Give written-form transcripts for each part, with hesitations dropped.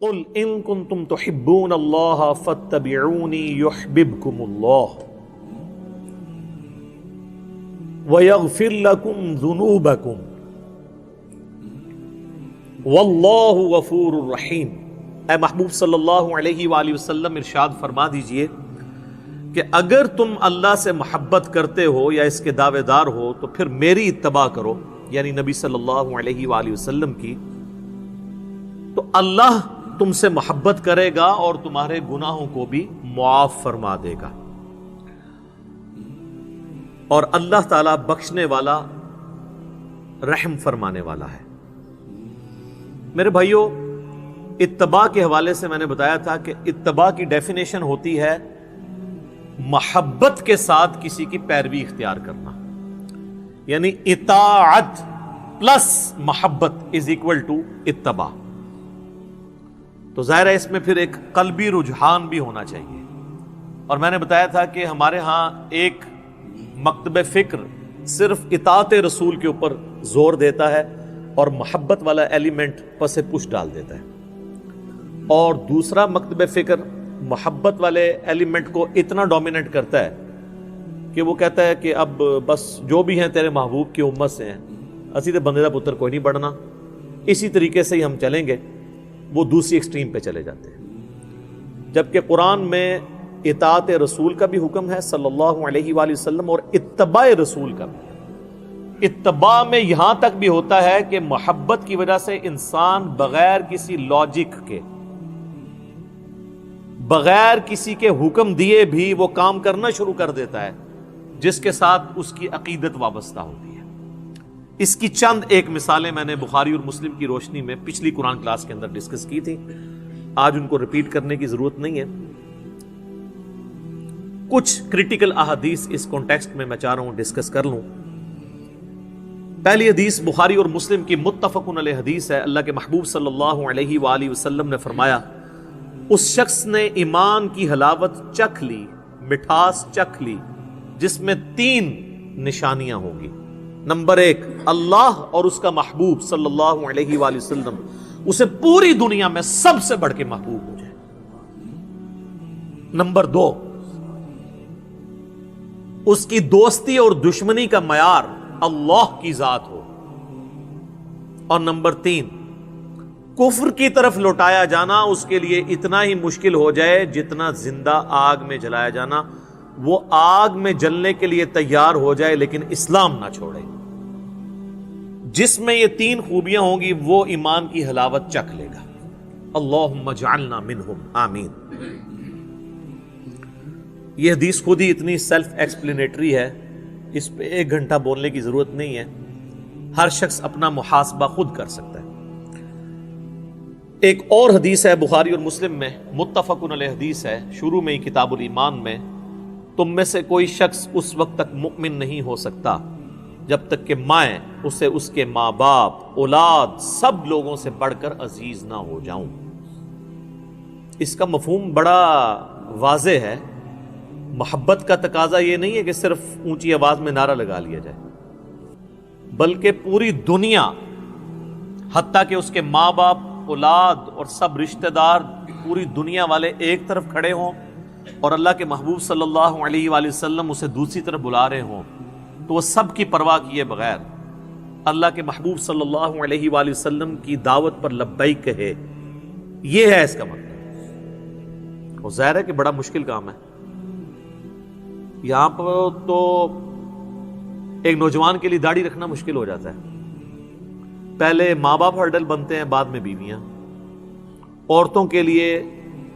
قل ان کنتم تحبون اللہ فاتبعونی یحببکم اللہ ویغفر لکم ذنوبکم واللہ غفور رحیم۔ اے محبوب صلی اللہ علیہ وآلہ وسلم ارشاد فرما دیجئے کہ اگر تم اللہ سے محبت کرتے ہو یا اس کے دعوے دار ہو تو پھر میری اتباع کرو، یعنی نبی صلی اللہ علیہ وآلہ وسلم کی، تو اللہ تم سے محبت کرے گا اور تمہارے گناہوں کو بھی معاف فرما دے گا، اور اللہ تعالیٰ بخشنے والا رحم فرمانے والا ہے۔ میرے بھائیوں، اتباع کے حوالے سے میں نے بتایا تھا کہ اتباع کی ڈیفینیشن ہوتی ہے محبت کے ساتھ کسی کی پیروی اختیار کرنا، یعنی اطاعت پلس محبت از اکول ٹو اتباع۔ تو ظاہر ہے اس میں پھر ایک قلبی رجحان بھی ہونا چاہیے، اور میں نے بتایا تھا کہ ہمارے ہاں ایک مکتب فکر صرف اطاعت رسول کے اوپر زور دیتا ہے اور محبت والا ایلیمنٹ پس پش ڈال دیتا ہے، اور دوسرا مکتب فکر محبت والے ایلیمنٹ کو اتنا ڈومیننٹ کرتا ہے کہ وہ کہتا ہے کہ اب بس جو بھی ہیں تیرے محبوب کی امت سے ہیں، اسی تے بندے دا پتر کوئی نہیں بڑھنا، اسی طریقے سے ہی ہم چلیں گے۔ وہ دوسری ایکسٹریم پہ چلے جاتے ہیں، جبکہ قرآن میں اطاعت رسول کا بھی حکم ہے صلی اللہ علیہ وآلہ وسلم، اور اتباع رسول کا بھی۔ اتباع میں یہاں تک بھی ہوتا ہے کہ محبت کی وجہ سے انسان بغیر کسی لاجک کے، بغیر کسی کے حکم دیے بھی وہ کام کرنا شروع کر دیتا ہے جس کے ساتھ اس کی عقیدت وابستہ ہوتی ہے۔ اس کی چند ایک مثالیں میں نے بخاری اور مسلم کی روشنی میں پچھلی قرآن کلاس کے اندر ڈسکس کی تھی، آج ان کو ریپیٹ کرنے کی ضرورت نہیں ہے۔ کچھ کریٹیکل احادیث اس کانٹیکسٹ میں چاہ رہا ہوں ڈسکس کر لوں۔ پہلی حدیث بخاری اور مسلم کی متفق علیہ حدیث ہے۔ اللہ کے محبوب صلی اللہ علیہ وآلہ وسلم نے فرمایا، اس شخص نے ایمان کی حلاوت چکھ لی، مٹھاس چکھ لی، جس میں 3 نشانیاں ہوں گی۔ نمبر 1، اللہ اور اس کا محبوب صلی اللہ علیہ وآلہ وسلم اسے پوری دنیا میں سب سے بڑھ کے محبوب ہو جائے۔ نمبر 2، اس کی دوستی اور دشمنی کا معیار اللہ کی ذات ہو۔ اور نمبر 3، کفر کی طرف لوٹایا جانا اس کے لیے اتنا ہی مشکل ہو جائے جتنا زندہ آگ میں جلایا جانا، وہ آگ میں جلنے کے لیے تیار ہو جائے لیکن اسلام نہ چھوڑے۔ جس میں یہ 3 خوبیاں ہوں گی وہ ایمان کی حلاوت چکھ لے گا۔ اللہم اجعلنا منہم، آمین۔ یہ حدیث خود ہی اتنی سیلف ایکسپلینیٹری ہے، اس پہ 1 گھنٹہ بولنے کی ضرورت نہیں ہے، ہر شخص اپنا محاسبہ خود کر سکتا ہے۔ ایک اور حدیث ہے بخاری اور مسلم میں، متفق علیہ حدیث ہے، شروع میں ہی کتاب الایمان میں، تم میں سے کوئی شخص اس وقت تک مؤمن نہیں ہو سکتا جب تک کہ میں اسے اس کے ماں باپ، اولاد، سب لوگوں سے بڑھ کر عزیز نہ ہو جاؤں۔ اس کا مفہوم بڑا واضح ہے۔ محبت کا تقاضا یہ نہیں ہے کہ صرف اونچی آواز میں نعرہ لگا لیا جائے، بلکہ پوری دنیا، حتیٰ کہ اس کے ماں باپ، اولاد اور سب رشتہ دار، پوری دنیا والے ایک طرف کھڑے ہوں اور اللہ کے محبوب صلی اللہ علیہ وآلہ وسلم اسے دوسری طرف بلا رہے ہوں، تو وہ سب کی پرواہ کیے بغیر اللہ کے محبوب صلی اللہ علیہ وآلہ وسلم کی دعوت پر لبیک کہے۔ یہ ہے اس کا مطلب۔ اور ظاہر ہے کہ بڑا مشکل کام ہے۔ یہاں پر تو ایک نوجوان کے لیے داڑھی رکھنا مشکل ہو جاتا ہے، پہلے ماں باپ ہرڈل بنتے ہیں، بعد میں بیویاں۔ عورتوں کے لیے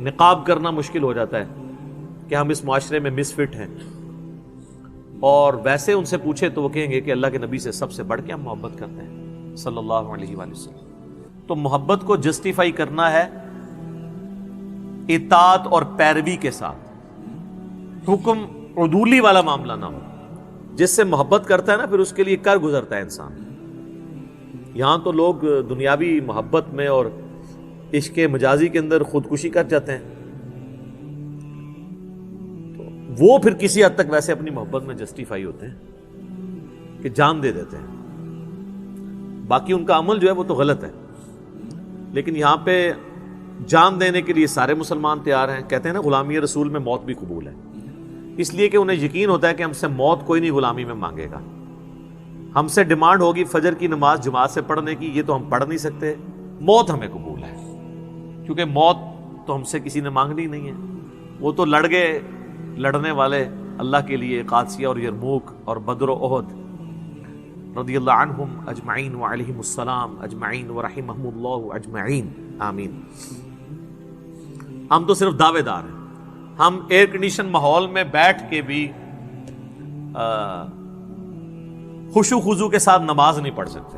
نقاب کرنا مشکل ہو جاتا ہے کہ ہم اس معاشرے میں مس فٹ ہیں، اور ویسے ان سے پوچھے تو وہ کہیں گے کہ اللہ کے نبی سے سب سے بڑھ کے ہم محبت کرتے ہیں صلی اللہ علیہ وآلہ وسلم۔ تو محبت کو جسٹیفائی کرنا ہے اطاعت اور پیروی کے ساتھ، حکم عدولی والا معاملہ نہ ہو۔ جس سے محبت کرتا ہے نا پھر اس کے لیے کر گزرتا ہے انسان۔ یہاں تو لوگ دنیاوی محبت میں اور عشق مجازی کے اندر خودکشی کر جاتے ہیں، تو وہ پھر کسی حد تک ویسے اپنی محبت میں جسٹیفائی ہوتے ہیں کہ جان دے دیتے ہیں، باقی ان کا عمل جو ہے وہ تو غلط ہے۔ لیکن یہاں پہ جان دینے کے لیے سارے مسلمان تیار ہیں. کہتے ہیں نا غلامی رسول میں موت بھی قبول ہے، اس لیے کہ انہیں یقین ہوتا ہے کہ ہم سے موت کوئی نہیں غلامی میں مانگے گا. ہم سے ڈیمانڈ ہوگی فجر کی نماز جماعت سے پڑھنے کی، یہ تو ہم پڑھ نہیں سکتے. موت ہمیں قبول ہے کیونکہ موت تو ہم سے کسی نے مانگنی نہیں ہے. وہ تو لڑ گئے لڑنے والے اللہ کے لیے قادسیہ اور یرموک اور بدر و احد رضی اللہ عنہم اجمعین وعلیہم السلام اجمعین ورحمہم اللہ اجمعین آمین. ہم تو صرف دعوے دار ہیں. ہم ایئر کنڈیشن ماحول میں بیٹھ کے بھی خشوع خضوع کے ساتھ نماز نہیں پڑھ سکتے.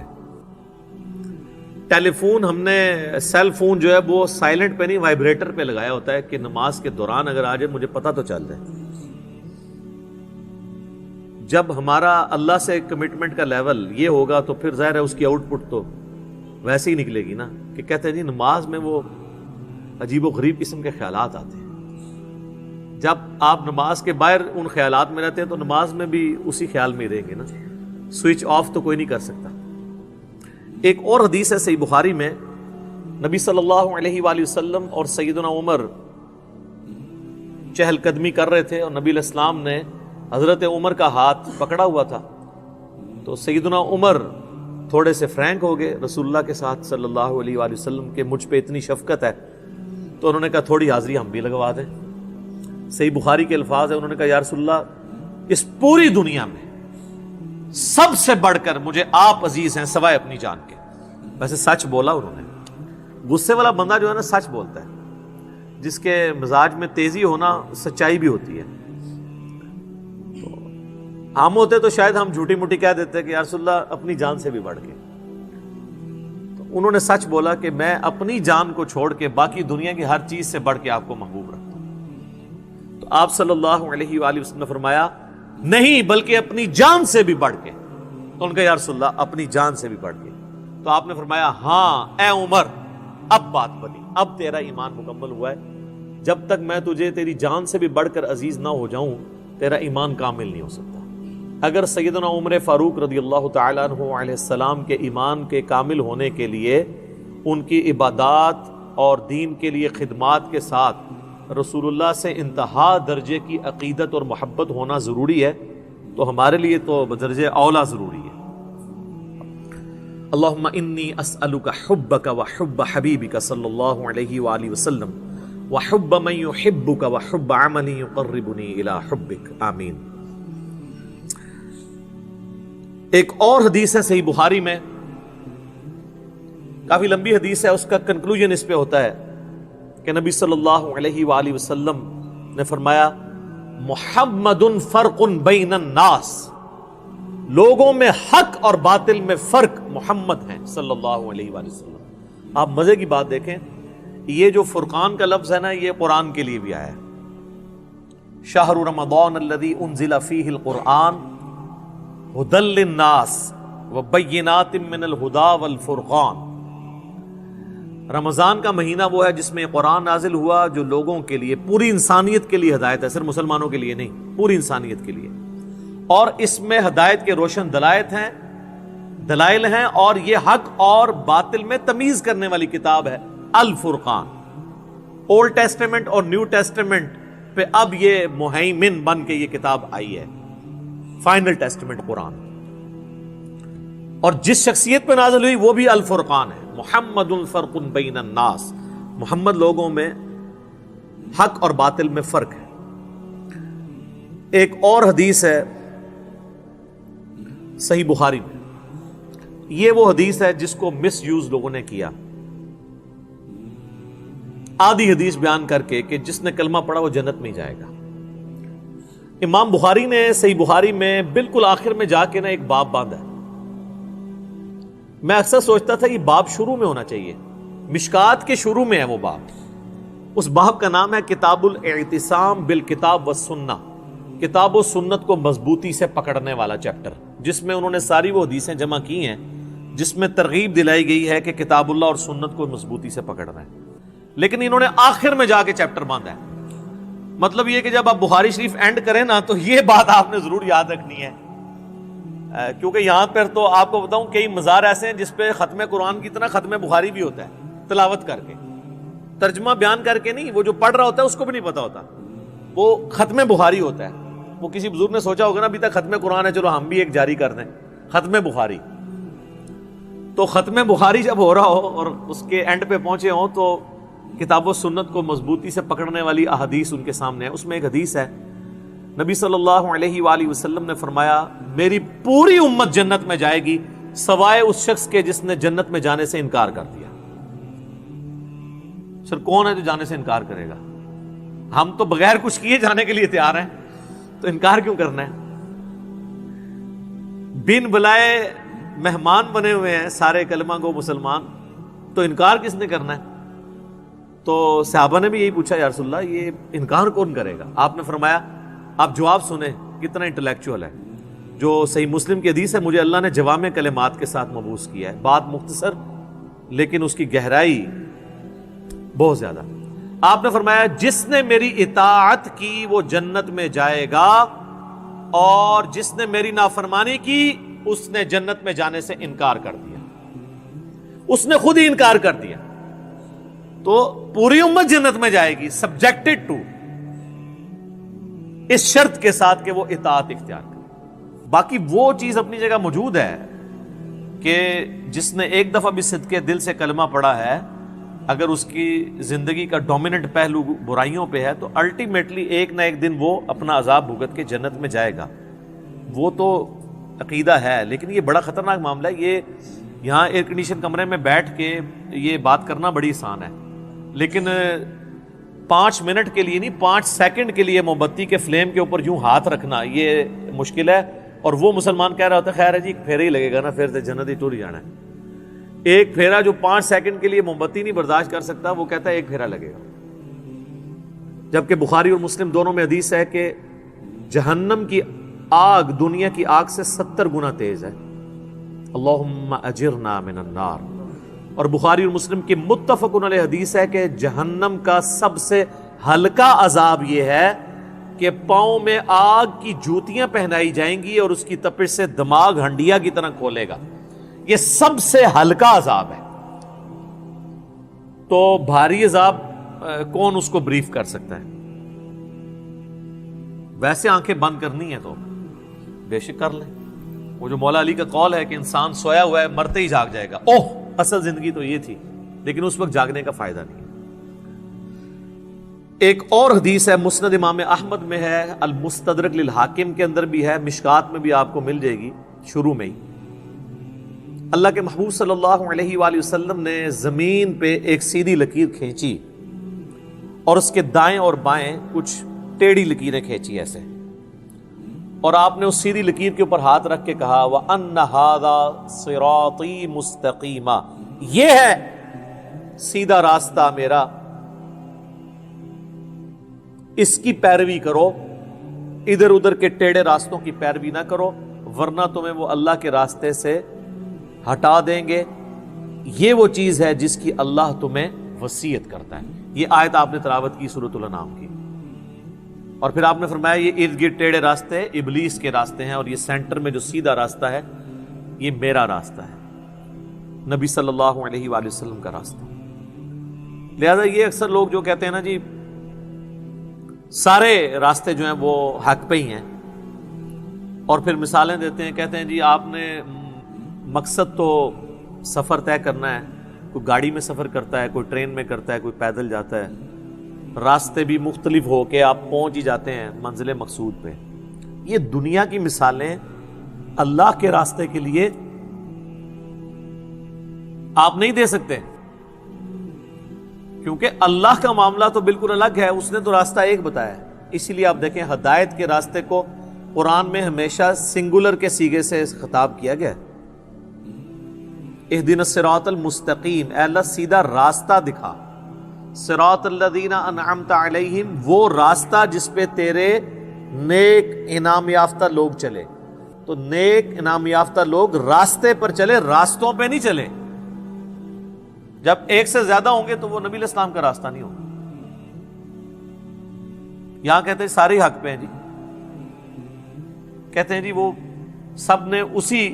ٹیلی فون ہم نے سیل فون جو ہے وہ سائلنٹ پہ نہیں وائبریٹر پہ لگایا ہوتا ہے کہ نماز کے دوران اگر آ جائے مجھے پتہ تو چل جائے. جب ہمارا اللہ سے کمٹمنٹ کا لیول یہ ہوگا تو پھر ظاہر ہے اس کی آؤٹ پٹ تو ویسے ہی نکلے گی نا کہ کہتے ہیں جی نماز میں وہ عجیب و غریب قسم کے خیالات آتے ہیں. جب آپ نماز کے باہر ان خیالات میں رہتے ہیں تو نماز میں بھی اسی خیال میں ہی رہیں گے نا. سوئچ آف تو کوئی نہیں کر سکتا. ایک اور حدیث ہے صحیح بخاری میں، نبی صلی اللہ علیہ وآلہ وسلم اور سیدنا عمر چہل قدمی کر رہے تھے اور نبی علیہ السلام نے حضرت عمر کا ہاتھ پکڑا ہوا تھا. تو سیدنا عمر تھوڑے سے فرینک ہو گئے رسول اللہ کے ساتھ صلی اللہ علیہ وآلہ وسلم کے، مجھ پہ اتنی شفقت ہے تو انہوں نے کہا تھوڑی حاضری ہم بھی لگوا دیں. صحیح بخاری کے الفاظ ہیں، انہوں نے کہا یا رسول اللہ اس پوری دنیا میں سب سے بڑھ کر مجھے آپ عزیز ہیں سوائے اپنی جان کے. ویسے سچ بولا انہوں نے. غصے والا بندہ جو ہے نا سچ بولتا ہے، جس کے مزاج میں تیزی ہونا سچائی بھی ہوتی ہے. تو ہم ہوتے تو شاید ہم جھوٹی موٹی کہہ دیتے کہ یا رسول اللہ اپنی جان سے بھی بڑھ کے. تو انہوں نے سچ بولا کہ میں اپنی جان کو چھوڑ کے باقی دنیا کی ہر چیز سے بڑھ کے آپ کو محبوب رکھتا ہوں. تو آپ صلی اللہ علیہ وآلہ وسلم نے فرمایا نہیں بلکہ اپنی جان سے بھی بڑھ کے. تو ان کا یا رسول اللہ اپنی جان سے بھی بڑھ کے. تو آپ نے فرمایا ہاں اے عمر اب بات بنی، اب تیرا ایمان مکمل ہوا ہے. جب تک میں تجھے تیری جان سے بھی بڑھ کر عزیز نہ ہو جاؤں تیرا ایمان کامل نہیں ہو سکتا. اگر سیدنا عمر فاروق رضی اللہ تعالیٰ عنہ علیہ السلام کے ایمان کے کامل ہونے کے لیے ان کی عبادات اور دین کے لیے خدمات کے ساتھ رسول اللہ سے انتہا درجے کی عقیدت اور محبت ہونا ضروری ہے تو ہمارے لیے تو بدرجہ اولا ضروری ہے. اللہم انی اسألک حبک وحب حبیبک صلی اللہ علیہ وآلہ وسلم وحب من یحبک وحب عمل یقربنی الی حبک آمین. ایک اور حدیث ہے صحیح بخاری میں، کافی لمبی حدیث ہے، اس کا کنکلوژن اس پہ ہوتا ہے کہ نبی صلی اللہ علیہ وآلہ وسلم نے فرمایا محمد فرق بین الناس، لوگوں میں حق اور باطل میں فرق محمد ہیں صلی اللہ علیہ وآلہ وسلم. آپ مزے کی بات دیکھیں، یہ جو فرقان کا لفظ ہے نا یہ قرآن کے لیے بھی آیا ہے. شہر رمضان الذی انزل فیہ القرآن ھدی للناس وبینات من الھدی والفرقان. رمضان کا مہینہ وہ ہے جس میں قرآن نازل ہوا جو لوگوں کے لیے، پوری انسانیت کے لیے ہدایت ہے، صرف مسلمانوں کے لیے نہیں، پوری انسانیت کے لیے. اور اس میں ہدایت کے روشن دلائل ہیں اور یہ حق اور باطل میں تمیز کرنے والی کتاب ہے الفرقان. اولڈ ٹیسٹمنٹ اور نیو ٹیسٹمنٹ پہ اب یہ مہیمن بن کے یہ کتاب آئی ہے، فائنل ٹیسٹمنٹ قرآن. اور جس شخصیت پہ نازل ہوئی وہ بھی الفرقان ہے. محمد فرق بین الناس، محمد لوگوں میں حق اور باطل میں فرق ہے. ایک اور حدیث ہے صحیح بخاری میں، یہ وہ حدیث ہے جس کو مس یوز لوگوں نے کیا، آدھی حدیث بیان کر کے کہ جس نے کلمہ پڑھا وہ جنت میں ہی جائے گا. امام بخاری نے صحیح بخاری میں بالکل آخر میں جا کے نا ایک باب باندھا ہے. میں اکثر سوچتا تھا یہ باب شروع میں ہونا چاہیے، مشکات کے شروع میں ہے وہ باب. اس باب کا نام ہے کتاب الاعتصام بالکتاب والسنہ، کتاب و سنت کو مضبوطی سے پکڑنے والا چیپٹر، جس میں انہوں نے ساری وہ حدیثیں جمع کی ہیں جس میں ترغیب دلائی گئی ہے کہ کتاب اللہ اور سنت کو مضبوطی سے پکڑنا ہے. لیکن انہوں نے آخر میں جا کے چیپٹر باندھا ہے. مطلب یہ کہ جب آپ بخاری شریف اینڈ کریں نا تو یہ بات آپ نے ضرور یاد رکھنی ہے، کیونکہ یہاں پر تو آپ کو بتاؤں کئی مزار ایسے ہیں جس پہ ختم قرآن کی طرح ختم بخاری بھی ہوتا ہے تلاوت کر کے. ترجمہ بیان کر کے نہیں، وہ جو پڑھ رہا ہوتا ہے اس کو بھی نہیں پتا ہوتا، وہ ختم بخاری ہوتا ہے۔ وہ کسی بزرگ نے سوچا ہوگا نا ابھی تک ختم قرآن ہے، چلو ہم بھی ایک جاری کر دیں، ختم بخاری۔ تو ختم بخاری جب ہو رہا ہو اور اس کے اینڈ پہ پہنچے ہوں تو کتاب و سنت کو مضبوطی سے پکڑنے والی احادیث ان کے سامنے ہے۔ اس میں ایک حدیث ہے، نبی صلی اللہ علیہ وآلہ وسلم نے فرمایا میری پوری امت جنت میں جائے گی سوائے اس شخص کے جس نے جنت میں جانے سے انکار کر دیا۔ سر کون ہے جو جانے سے انکار کرے گا؟ ہم تو بغیر کچھ کیے جانے کے لیے تیار ہیں، تو انکار کیوں کرنا ہے؟ بن بلائے مہمان بنے ہوئے ہیں سارے کلمہ گو مسلمان، تو انکار کس نے کرنا ہے؟ تو صحابہ نے بھی یہی پوچھا، یا رسول اللہ یہ انکار کون کرے گا؟ آپ نے فرمایا آپ جواب سنیں کتنا انٹلیکچوئل ہے۔ جو صحیح مسلم کی حدیث ہے، مجھے اللہ نے جوامع کلمات کے ساتھ مبعوث کیا ہے، بات مختصر لیکن اس کی گہرائی بہت زیادہ۔ آپ نے فرمایا جس نے میری اطاعت کی وہ جنت میں جائے گا، اور جس نے میری نافرمانی کی اس نے جنت میں جانے سے انکار کر دیا۔ اس نے خود ہی انکار کر دیا، تو پوری امت جنت میں جائے گی سبجیکٹڈ ٹو، اس شرط کے ساتھ کہ وہ اطاعت اختیار کرے۔ باقی وہ چیز اپنی جگہ موجود ہے کہ جس نے ایک دفعہ بھی صدقے دل سے کلمہ پڑھا ہے، اگر اس کی زندگی کا ڈومیننٹ پہلو برائیوں پہ ہے تو الٹیمیٹلی ایک نہ ایک دن وہ اپنا عذاب بھگت کے جنت میں جائے گا۔ وہ تو عقیدہ ہے، لیکن یہ بڑا خطرناک معاملہ ہے۔ یہ یہاں ایئر کنڈیشن کمرے میں بیٹھ کے یہ بات کرنا بڑی آسان ہے، لیکن 5 منٹ کے لیے نہیں، 5 سیکنڈ کے لیے موم بتی کے فلیم کے اوپر یوں ہاتھ رکھنا یہ مشکل ہے۔ اور وہ مسلمان کہہ رہا ہوتا ہے خیر ہے جی ایک پھیرا ہی لگے گا نا، پھر تو جنت ہی ٹور ہی جانا ہے۔ ایک پھیرا جو 5 سیکنڈ کے لیے موم بتی نہیں برداشت کر سکتا، وہ کہتا ہے ایک پھیرا لگے گا۔ جبکہ بخاری اور مسلم دونوں میں حدیث ہے کہ جہنم کی آگ دنیا کی آگ سے 70 گنا تیز ہے۔ اللہم اجرنا من النار۔ اور بخاری اور مسلم کی متفق علیہ حدیث ہے کہ جہنم کا سب سے ہلکا عذاب یہ ہے کہ پاؤں میں آگ کی جوتیاں پہنائی جائیں گی اور اس کی تپش سے دماغ ہنڈیا کی طرح کھولے گا۔ یہ سب سے ہلکا عذاب ہے۔ تو بھاری عذاب کون اس کو بریف کر سکتا ہے؟ ویسے آنکھیں بند کرنی ہے تو بے شک کر لیں۔ وہ جو مولا علی کا قول ہے کہ انسان سویا ہوا ہے مرتے ہی جاگ جائے گا، اوہ اصل زندگی تو یہ تھی، لیکن اس وقت جاگنے کا فائدہ نہیں۔ ایک اور حدیث ہے، مسند امام احمد میں ہے، المستدرک للحاکم کے اندر بھی ہے، مشکات میں بھی آپ کو مل جائے گی شروع میں ہی۔ اللہ کے محبوب صلی اللہ علیہ وآلہ وسلم نے زمین پہ ایک سیدھی لکیر کھینچی اور اس کے دائیں اور بائیں کچھ ٹیڑھی لکیریں کھینچی ایسے، اور آپ نے اس سیدھی لکیر کے اوپر ہاتھ رکھ کے کہا وَأَنَّ هَذَا صِرَاطِي مُسْتَقِيمًا، یہ ہے سیدھا راستہ میرا، اس کی پیروی کرو، ادھر ادھر کے ٹیڑھے راستوں کی پیروی نہ کرو، ورنہ تمہیں وہ اللہ کے راستے سے ہٹا دیں گے۔ یہ وہ چیز ہے جس کی اللہ تمہیں وصیت کرتا ہے۔ یہ آیت آپ نے تلاوت کی سورۃ الانعام کی، اور پھر آپ نے فرمایا یہ ارد گرد ٹیڑھے راستے ابلیس کے راستے ہیں، اور یہ سینٹر میں جو سیدھا راستہ ہے یہ میرا راستہ ہے، نبی صلی اللہ علیہ وآلہ وسلم کا راستہ۔ لہذا یہ اکثر لوگ جو کہتے ہیں نا جی سارے راستے جو ہیں وہ حق پہ ہی ہیں، اور پھر مثالیں دیتے ہیں، کہتے ہیں جی آپ نے مقصد تو سفر طے کرنا ہے، کوئی گاڑی میں سفر کرتا ہے، کوئی ٹرین میں کرتا ہے، کوئی پیدل جاتا ہے، راستے بھی مختلف ہو کے آپ پہنچ ہی جاتے ہیں منزل مقصود پہ۔ یہ دنیا کی مثالیں اللہ کے راستے کے لیے آپ نہیں دے سکتے، کیونکہ اللہ کا معاملہ تو بالکل الگ ہے، اس نے تو راستہ ایک بتایا ہے۔ اسی لیے آپ دیکھیں ہدایت کے راستے کو قرآن میں ہمیشہ سنگولر کے صیغے سے خطاب کیا گیا ہے، اہدنا الصراط المستقیم، اے اللہ سیدھا راستہ دکھا، صراط الذین انعمت علیہم، وہ راستہ جس پہ تیرے نیک انعام یافتہ لوگ چلے۔ تو نیک انعام یافتہ لوگ راستے پر چلے، راستوں پہ نہیں چلے۔ جب ایک سے زیادہ ہوں گے تو وہ نبی علیہ السلام کا راستہ نہیں ہوگا۔ یہاں کہتے ہیں سارے حق پہ ہیں جی، کہتے ہیں جی وہ سب نے اسی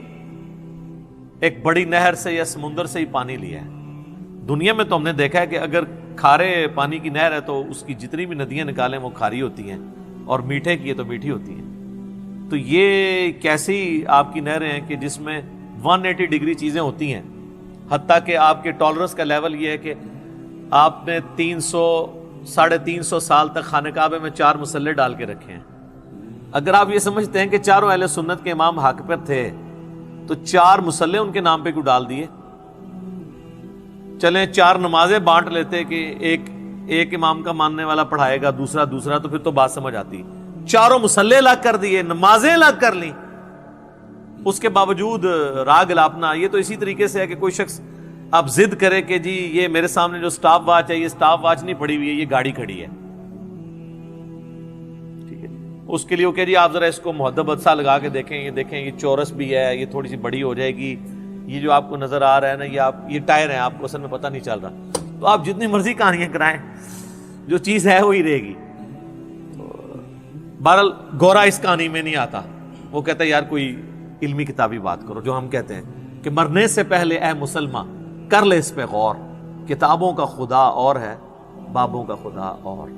ایک بڑی نہر سے یا سمندر سے ہی پانی لیا ہے۔ دنیا میں تو ہم نے دیکھا ہے کہ اگر کھارے پانی کی نہر ہے تو اس کی جتنی بھی ندیاں نکالیں وہ کھاری ہوتی ہیں، اور میٹھے کی ہے تو میٹھی ہوتی ہیں. تو یہ کیسی آپ کی نہریں ہیں کہ جس میں 180 ڈگری چیزیں ہوتی ہیں، حتیٰ کہ آپ کے ٹالرنس کا لیول یہ ہے کہ آپ نے 300-350 سال تک خانہ کعبے میں 4 مصلے ڈال کے رکھے ہیں. اگر آپ یہ سمجھتے ہیں کہ چاروں اہل سنت کے امام حق پر تھے تو 4 مصلے ان کے نام پہ کیوں ڈال دیے؟ چلیں 4 نمازیں بانٹ لیتے کہ ایک امام کا ماننے والا پڑھائے گا، دوسرا، تو پھر تو بات سمجھ آتی. 4 مصلے الگ کر دیے، نمازیں الگ کر لیں، اس کے باوجود راگ الاپنا. یہ تو اسی طریقے سے ہے کہ کوئی شخص اب ضد کرے کہ جی یہ میرے سامنے جو سٹاپ واچ ہے، یہ سٹاپ واچ نہیں پڑی ہوئی ہے، یہ گاڑی کھڑی ہے. ٹھیک ہے، اس کے لیے وہ کہ جی آپ ذرا اس کو محدبت سا لگا کے دیکھیں، یہ چورس بھی ہے، یہ تھوڑی سی بڑی ہو جائے گی، یہ جو آپ کو نظر آ رہا ہے نا یہ ٹائر ہے، آپ کو اصل میں پتہ نہیں چل رہا. تو آپ جتنی مرضی کہانیاں کرائیں، جو چیز ہے وہی رہے گی. بہرحال گورا اس کہانی میں نہیں آتا. وہ کہتا ہے یار کوئی علمی کتابی بات کرو، جو ہم کہتے ہیں کہ مرنے سے پہلے اے مسلمان کر لے اس پہ غور، کتابوں کا خدا اور ہے، بابوں کا خدا اور.